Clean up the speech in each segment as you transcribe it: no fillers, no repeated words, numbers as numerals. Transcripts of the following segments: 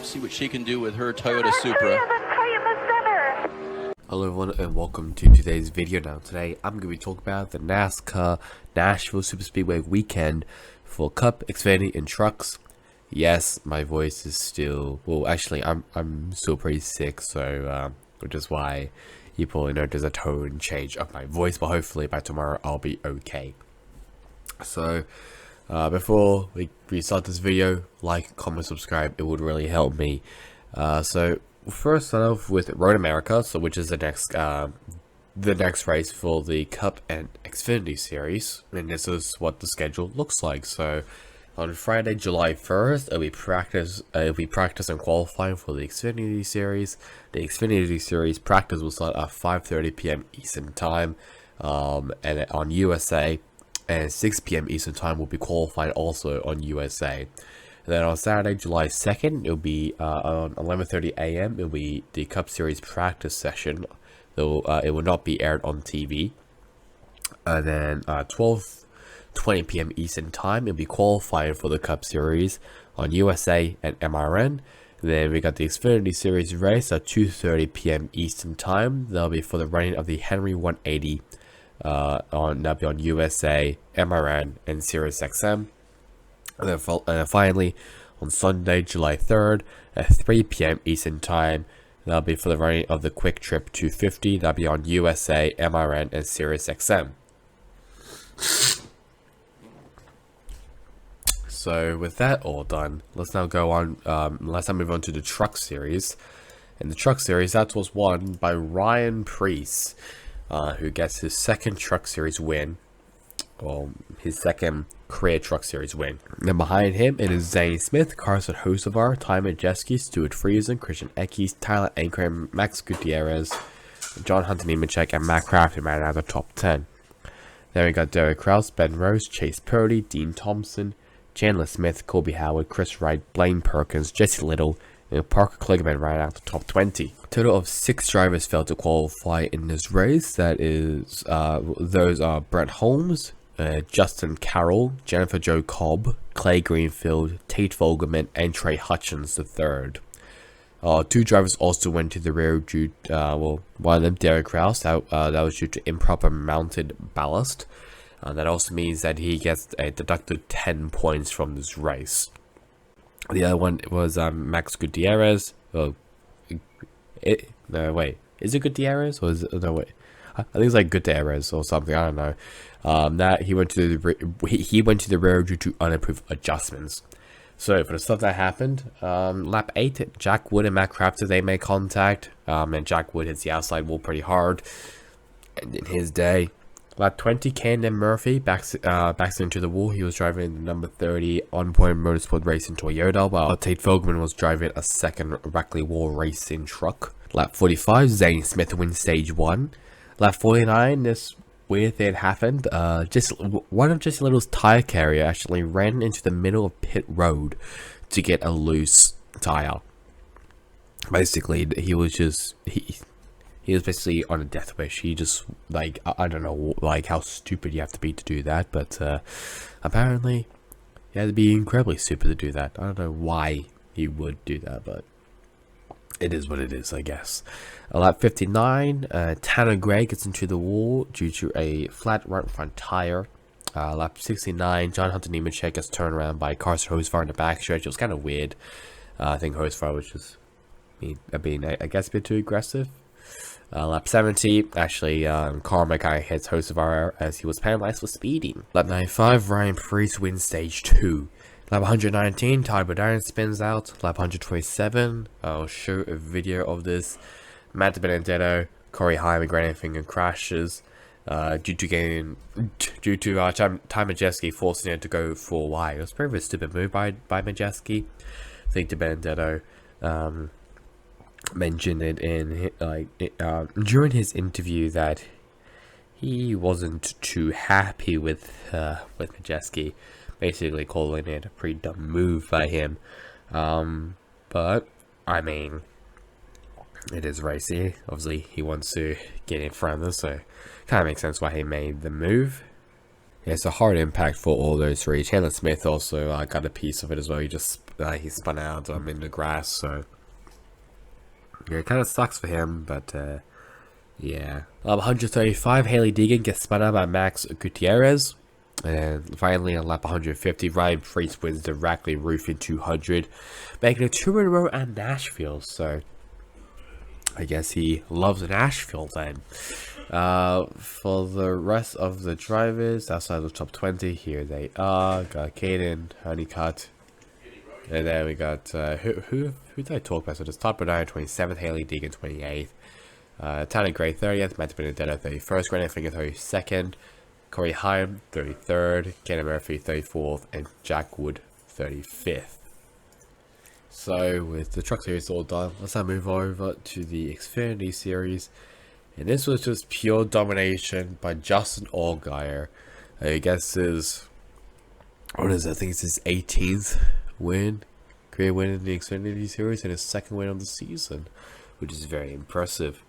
See what she can do with her Toyota Supra. Hello everyone and welcome to today's video. Now today I'm going to be talking about the NASCAR Nashville Super Speedway weekend for Cup, Xfinity and trucks. Yes, my voice is still, well actually I'm still pretty sick, so which is why you probably know there's a tone change of my voice, but hopefully by tomorrow I'll be okay. So before we start this video, like, comment, subscribe, it would really help me. So first start off with Road America, so which is the next race for the Cup and Xfinity series, and this is what the schedule looks like. So on Friday, July 1st, it'll be practice and qualifying for the Xfinity series. The Xfinity series practice will start at 5:30 p.m. Eastern time, and on USA, and 6 p.m. Eastern time will be qualifying also on USA. And then on Saturday, July 2nd, it'll be on 11:30 a.m. It'll be the Cup Series practice session, though it will not be aired on TV. And then 12:20 p.m. Eastern time, it'll be qualifying for the Cup Series on USA and MRN. Then we got the Xfinity Series race at 2:30 p.m. Eastern time. That'll be for the running of the Henry 180 that'll be on USA, MRN, and Sirius XM. And then finally, on Sunday, July 3rd, at 3 p.m. Eastern Time, that'll be for the running of the Quick Trip 250. That'll be on USA, MRN, and Sirius XM. So with that all done, let's now go on. Let's now move on to the Truck Series. And the Truck Series, that was won by Ryan Preece, who gets his second Truck Series win. Well, his second career Truck Series win. And behind him, it is Zane Smith, Carson Hocevar, Ty Majeski, Stuart Friesen, Christian Eckes, Tyler Ankrum, Max Gutierrez, John Hunter Nemechek, and Matt Crafton ran out of the top 10. Then we got Derek Kraus, Ben Rose, Chase Purdy, Dean Thompson, Chandler Smith, Colby Howard, Chris Wright, Blaine Perkins, Jesse Little, and Parker Kligerman ran out the top 20. Total of 6 drivers failed to qualify in this race. That is, those are Brett Holmes, Justin Carroll, Jennifer Jo Cobb, Clay Greenfield, Tate Fogelman, and Trey Hutchins III. 2 drivers also went to the rear due, well, one of them, Derek Kraus, that was due to improper mounted ballast. That also means that he gets deducted 10 points from this race. The other one was Max Gutierrez. No, wait, is it Gutierrez or is it, no, wait, I think it's like Gutierrez or something, I don't know. That he went to the rear due to unapproved adjustments. So for the stuff that happened, lap 8, Jack Wood and Matt Crafton, they made contact, and Jack Wood hits the outside wall pretty hard, and in his day. Lap 20, Camden Murphy backs into the wall. He was driving the number 30 On Point Motorsport Racing Toyota, while Tate Fogelman was driving a second Rackley Wall Racing truck. Lap 45, Zane Smith wins stage 1. Lap 49, this weird thing happened. One of Jesse Little's tire carrier actually ran into the middle of pit road to get a loose tire. Basically, he was basically on a death wish. He just, like, I don't know, like, how stupid you have to be to do that, but apparently you had to be incredibly stupid to do that. I don't know why he would do that, but it is what it is, I guess. Lap 59, Tanner Gray gets into the wall due to a flat right front tire. Lap 69, John Hunter Nemechek gets turned around by Carson Hocevar in the backstretch. It was kind of weird. I think Hocevar was just being, I guess, a bit too aggressive. Lap 70, actually, Carmack hits Hocevar as he was penalized for speeding. Lap 95, Ryan Preece wins stage 2. Lap 119, Todd Bodine spins out. Lap 127, I'll show a video of this. Matt Benedetto, Corey Heim, and Granite Finger crashes due to Ty Majeski forcing it to go 4 wide. It was pretty of a stupid move by Majeski. I think Benedetto mentioned it in during his interview that he wasn't too happy with Majeski, basically calling it a pretty dumb move by him. But I mean, it is racy. Obviously, he wants to get in front of us, so kind of makes sense why he made the move. Yeah, it's a hard impact for all those three. Chandler Smith also got a piece of it as well. He just he spun out in the grass. So yeah, it kind of sucks for him, but yeah. 135, Haley Deegan gets spun out by Max Gutierrez. And finally, on lap 150, Ryan Preece wins the Rackley Roofing 200, making it 2 in a row at Nashville. So I guess he loves Nashville then. For the rest of the drivers outside the top 20, here they are. Got Caden, Honeycutt, and then we got who did I talk about? So there's Todd Bernard 27th, Haley Deegan 28th, Tanner Gray 30th, Matt Benedetto 31st, Granite Finger 32nd, Corey Heim 33rd, Kenny Murphy 34th, and Jack Wood 35th. So with the truck series all done, let's now move over to the Xfinity series. And this was just pure domination by Justin Allgaier. I guess his, what is it? I think it's his 18th win, career win in the Xfinity series, and his 2nd win of the season, which is very impressive.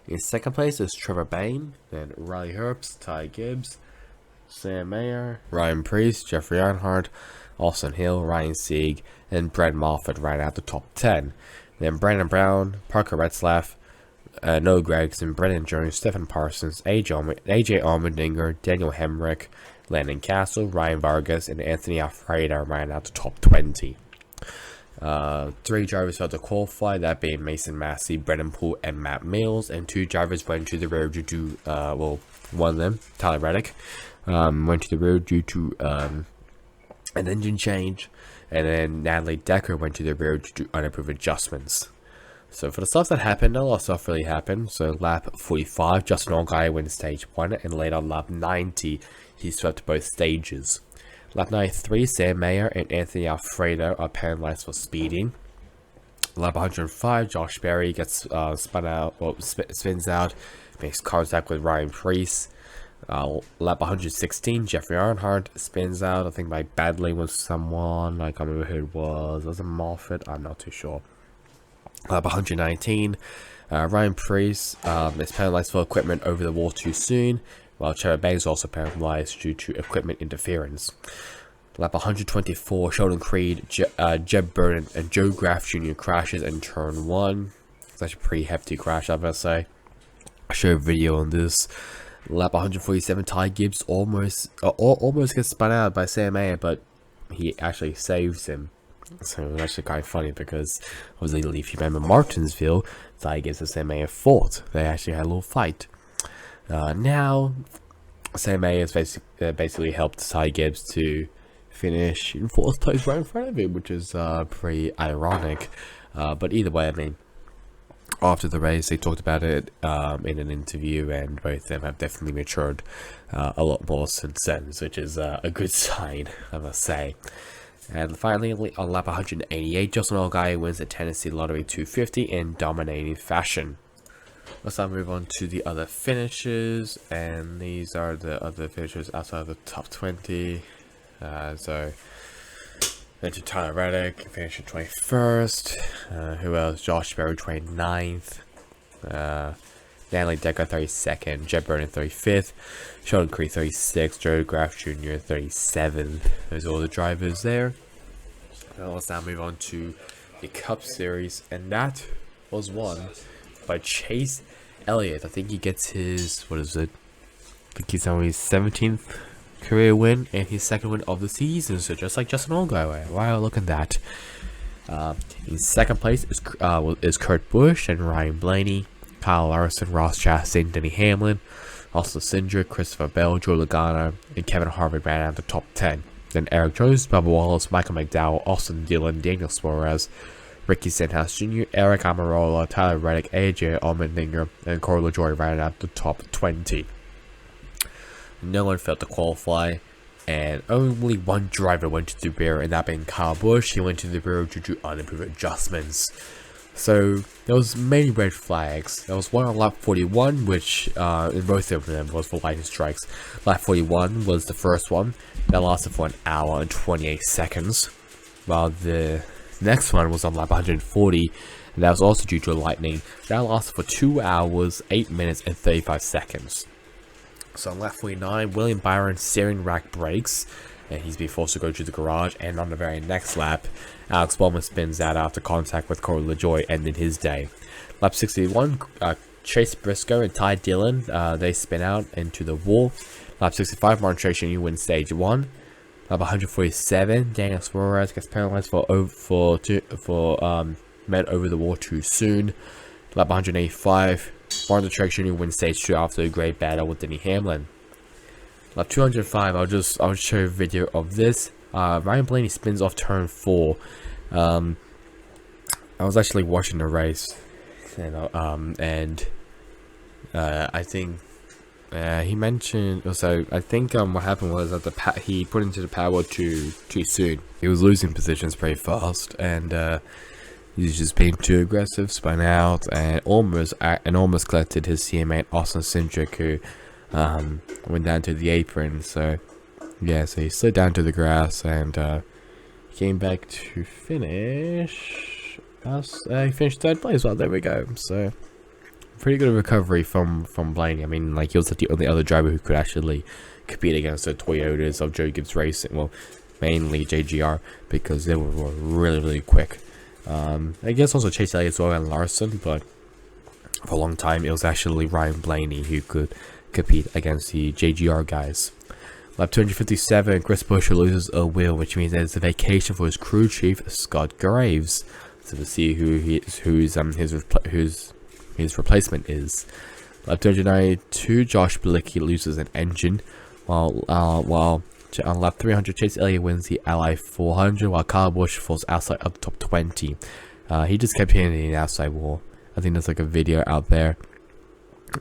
In 2nd place is Trevor Bayne, then Riley Herbst, Ty Gibbs, Sam Mayer, Ryan Preece, Jeffrey Earnhardt, Austin Hill, Ryan Sieg, and Brett Moffitt right out the top 10. Then Brandon Brown, Parker Retzlaff, Noah Gregson, Brendan Jones, Stephen Parsons, AJ Allmendinger, Daniel Hemrick, Landon Castle, Ryan Vargas, and Anthony Alfredo right out the top 20. 3 drivers failed to qualify, that being Mason Massey, Brendan Poole, and Matt Mills, and 2 drivers went to the road due to, well, one of them, Tyler Reddick, went to the road due to an engine change, and then Natalie Decker went to the road due to unapproved adjustments. So for the stuff that happened, a lot of stuff really happened. So lap 45, Justin Allgaier wins stage 1, and later on lap 90, he swept both stages. Lap 93, Sam Mayer and Anthony Alfredo are penalized for speeding. Lap 105, Josh Berry gets spins out, makes contact with Ryan Preece. Lap 116, Jeffrey Earnhardt spins out, I think by battling with someone. I can't remember who it was. Was it Moffitt? I'm not too sure. Lap 119, Ryan Preece is penalized for equipment over the wall too soon, while Trevor Bayne is also penalized due to equipment interference. Lap 124, Sheldon Creed, Jeb Burton, and Joe Graff Jr. crashes in turn 1. It's actually a pretty hefty crash, I'm gonna say. I'll show a video on this. Lap 147, Ty Gibbs almost gets spun out by Sam Mayer, but he actually saves him. So it's actually kind of funny because obviously if you remember Martinsville, Ty Gibbs and Sam Mayer fought. They actually had a little fight. Now Sam Mayer has basically helped Ty Gibbs to finish in 4th place right in front of him, which is pretty ironic. But either way, I mean, after the race, they talked about it in an interview, and both of them have definitely matured a lot more since then, which is a good sign, I must say. And finally, on lap 188, Justin Allgaier wins the Tennessee Lottery 250 in dominating fashion. Let's now move on to the other finishes, and these are the other finishers outside of the top 20. So, then to Tyler Reddick, finished at 21st. Who else? Josh Berry, 29th. Natalie Decker, 32nd. Jeb Burton, 35th. Sheldon Creed, 36th. Joe Graff Jr., 37th. Those are all the drivers there. Now let's now move on to the Cup Series, and that was won by Chase Elliott. I think he gets his, what is it? I think he's on his 17th career win and his 2nd win of the season. So just like Justin Allgaier. Wow, look at that. In 2nd place is Kurt Busch and Ryan Blaney, Kyle Larson, Ross Chastain, Denny Hamlin, Austin Cindric, Christopher Bell, Joe Logano, and Kevin Harvick ran out the top 10. Then Eric Jones, Bubba Wallace, Michael McDowell, Austin Dillon, Daniel Suarez, Ricky Stenhouse Jr., Eric Almirola, Tyler Reddick, AJ Allmendinger, and Corey LaJoie ran out the top 20. No one failed to qualify, and only one driver went to the rear, and that being Kyle Busch. He went to the rear due to unapproved adjustments. So there was many red flags. There was one on lap 41, which in both of them was for lightning strikes. Lap 41 was the first one that lasted for 1 hour and 28 seconds, while the next one was on lap 140, and that was also due to lightning. That lasted for 2 hours, 8 minutes, and 35 seconds. So on lap 49, William Byron steering rack breaks, and he's been forced to go to the garage. And on the very next lap, Alex Bowman spins out after contact with Corey LaJoie, ending his day. Lap 61, Chase Briscoe and Ty Dillon, they spin out into the wall. Lap 65, Martin Truex Jr. wins stage 1. Lap 147, Daniel Suarez gets penalized for met over the wall too soon. Lap 185, Martin Truex Jr. wins stage 2 after a great battle with Denny Hamlin. Lap 205, I'll show you a video of this. Ryan Blaney spins off turn 4. I was actually watching the race, and I think he mentioned. So I think what happened was that he put into the power too soon. He was losing positions pretty fast, and he's just being too aggressive, spun out, and almost collected his teammate Austin Cindric, who went down to the apron. So yeah, so he slid down to the grass and came back to finish. He finished 3rd place. Well, there we go. So pretty good recovery from Blaney. I mean, like, he was the only other driver who could actually compete against the Toyotas of Joe Gibbs Racing. Well, mainly JGR, because they were really quick. I guess also Chase Elliott as well and Larson, but for a long time it was actually Ryan Blaney who could compete against the JGR guys. Lap 257, Chris Buescher loses a wheel, which means there's a vacation for his crew chief Scott Graves. So we'll see who his replacement is. Lap 292, Josh Bilicki loses an engine, while on lap 300, Chase Elliott wins the Ally 400, while Kyle Busch falls outside of the top 20. He just kept hitting the outside wall. I think there's like a video out there.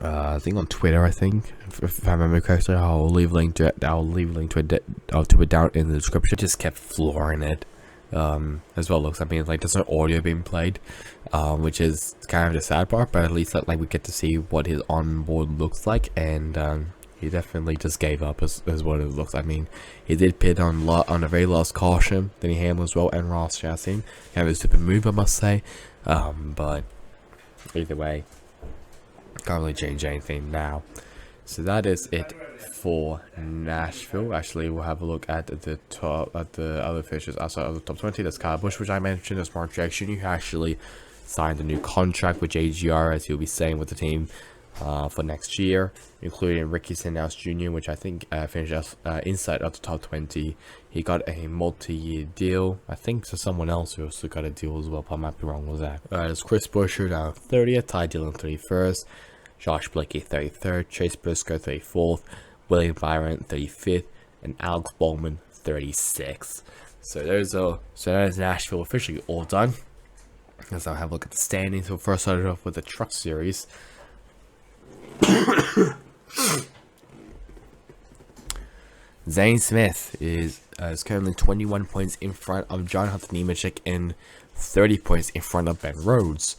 I think on Twitter. I think if I remember correctly, I'll leave a link to it. To it down in the description. Just kept flooring it. As well looks. I mean, like, there's no audio being played, which is kind of the sad part. But at least like we get to see what his onboard looks like, and he definitely just gave up as what it looks. I mean, he did pit on a very last caution. Then he handled as well, and Ross Chastain. Kind of a stupid move, I must say. But either way, can't really change anything now. So that is it for Nashville. Actually, we'll have a look at the other finishers outside of the top 20. That's Kyle Busch, which I mentioned. There's Martin Truex Jr., who actually signed a new contract with JGR, as he'll be staying with the team for next year, including Ricky Stenhouse Jr., which I think finished inside of the top 20. He got a multi-year deal. I think so someone else who also got a deal as well, but I might be wrong with that. There's Chris Buescher down 30th, Ty Dillon 31st, Josh Bilicki 33rd, Chase Briscoe 34th, William Byron 35th, and Alex Bowman 36th. So there's Nashville officially all done. Let's now have a look at the standings. So first started off with the Truck Series. Zane Smith is currently 21 points in front of John Hunter Nemechek and 30 points in front of Ben Rhodes.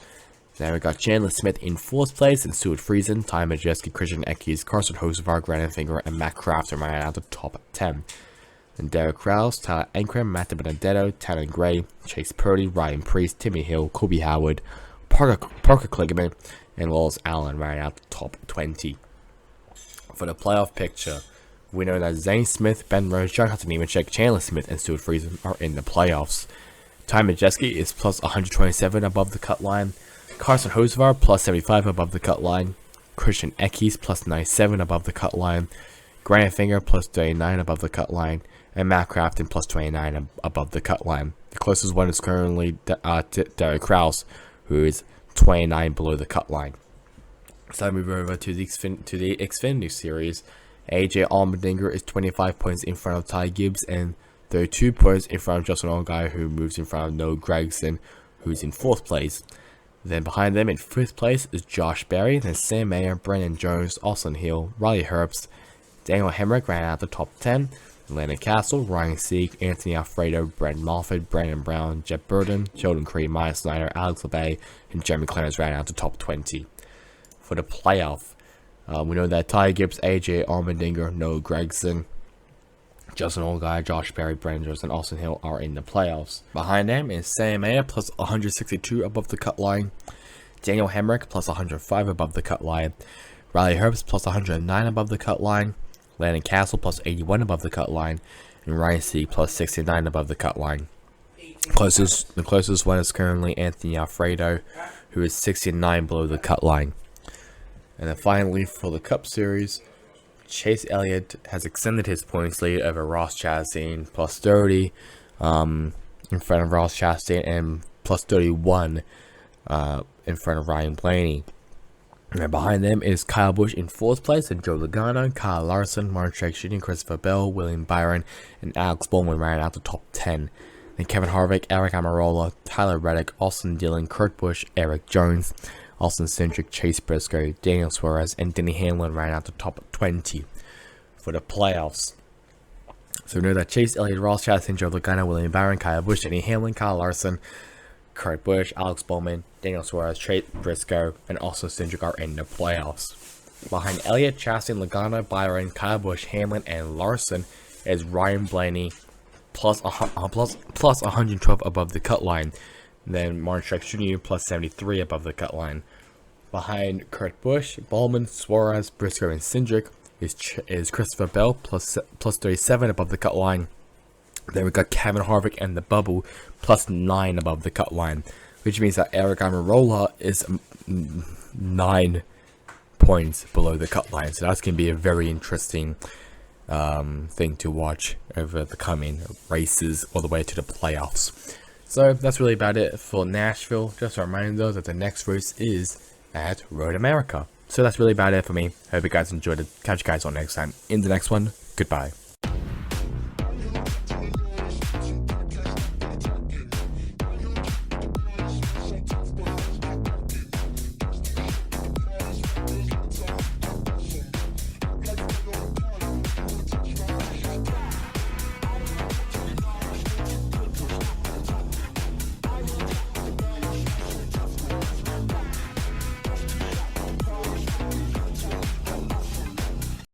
Then we got Chandler Smith in 4th place, and Stuart Friesen, Ty Majeski, Christian Eckes, Carson Hocevar, Grant Finger, and Matt Crafton right out the top 10. And Derek Krause, Tyler Ankrum, Matt Benedetto, Tanner Gray, Chase Purdy, Ryan Priest, Timmy Hill, Kobe Howard, Parker Kligerman, and Wallace Allen right out the top 20. For the playoff picture, we know that Zane Smith, Ben Rhodes, John Hunter Nemechek, Chandler Smith, and Stuart Friesen are in the playoffs. Ty Majeski is plus 127 above the cut line. Carson Hocevar plus 75 above the cut line. Christian Eckes plus 97 above the cut line. Grant Finger plus 39 above the cut line. And Matt Crafton plus 29 above the cut line. The closest one is currently Derek Krause, who is 29 below the cut line. So I move over to the Xfinity Series. AJ Allmendinger is 25 points in front of Ty Gibbs and 32 points in front of Justin Allgaier, who moves in front of Noah Gragson, who's in 4th place. Then behind them in 5th place is Josh Berry, then Sam Mayer, Brennan Jones, Austin Hill, Riley Herbst, Daniel Hemrick ran out the top 10, Landon Castle, Ryan Sieg, Anthony Alfredo, Brent Moffitt, Brandon Brown, Jeff Burton, Sheldon Creed, Maya Snyder, Alex LeBay, and Jeremy Clarence ran out the top 20. For the playoff, we know that Ty Gibbs, AJ Allmendinger, Noah Gragson, Justin Allgaier, Josh Berry, Brandon Jones, and Austin Hill are in the playoffs. Behind them is Sam Mayer plus 162 above the cut line, Daniel Hemrick plus 105 above the cut line, Riley Herbst plus 109 above the cut line, Landon Castle plus 81 above the cut line, and Ryan Sieg plus 69 above the cut line. The closest one is currently Anthony Alfredo, who is 69 below the cut line. And then finally, for the Cup Series, Chase Elliott has extended his points lead over Ross Chastain plus 30 in front of Ross Chastain, and plus 31 in front of Ryan Blaney. And behind them is Kyle Busch in 4th place, and Joe Logano, Kyle Larson, Martin Truex Jr., Christopher Bell, William Byron, and Alex Bowman ran out the top 10. Then Kevin Harvick, Eric Almirola, Tyler Reddick, Austin Dillon, Kurt Busch, Eric Jones, Austin Cindric, Chase Briscoe, Daniel Suarez, and Denny Hamlin ran out the top 20 for the playoffs. So we know that Chase Elliott, Ross Chastain, Joe Logano, William Byron, Kyle Busch, Denny Hamlin, Kyle Larson, Kurt Busch, Alex Bowman, Daniel Suarez, Chase Briscoe, and Austin Cindric are in the playoffs. Behind Elliott, Chastain, Logano, Byron, Kyle Busch, Hamlin, and Larson is Ryan Blaney plus 112 above the cut line. Then Martin Truex Jr. plus 73 above the cut line. Behind Kurt Busch, Bowman, Suarez, Briscoe, and Cindric is Christopher Bell plus 37 above the cut line. Then we got Kevin Harvick and the Bubble plus 9 above the cut line, which means that Eric Almirola is 9 points below the cut line. So that's going to be a very interesting thing to watch over the coming races all the way to the playoffs. So that's really about it for Nashville. Just a reminder that the next race is at Road America. So that's really about it for me. Hope you guys enjoyed it. Catch you guys on next time. In the next one, goodbye.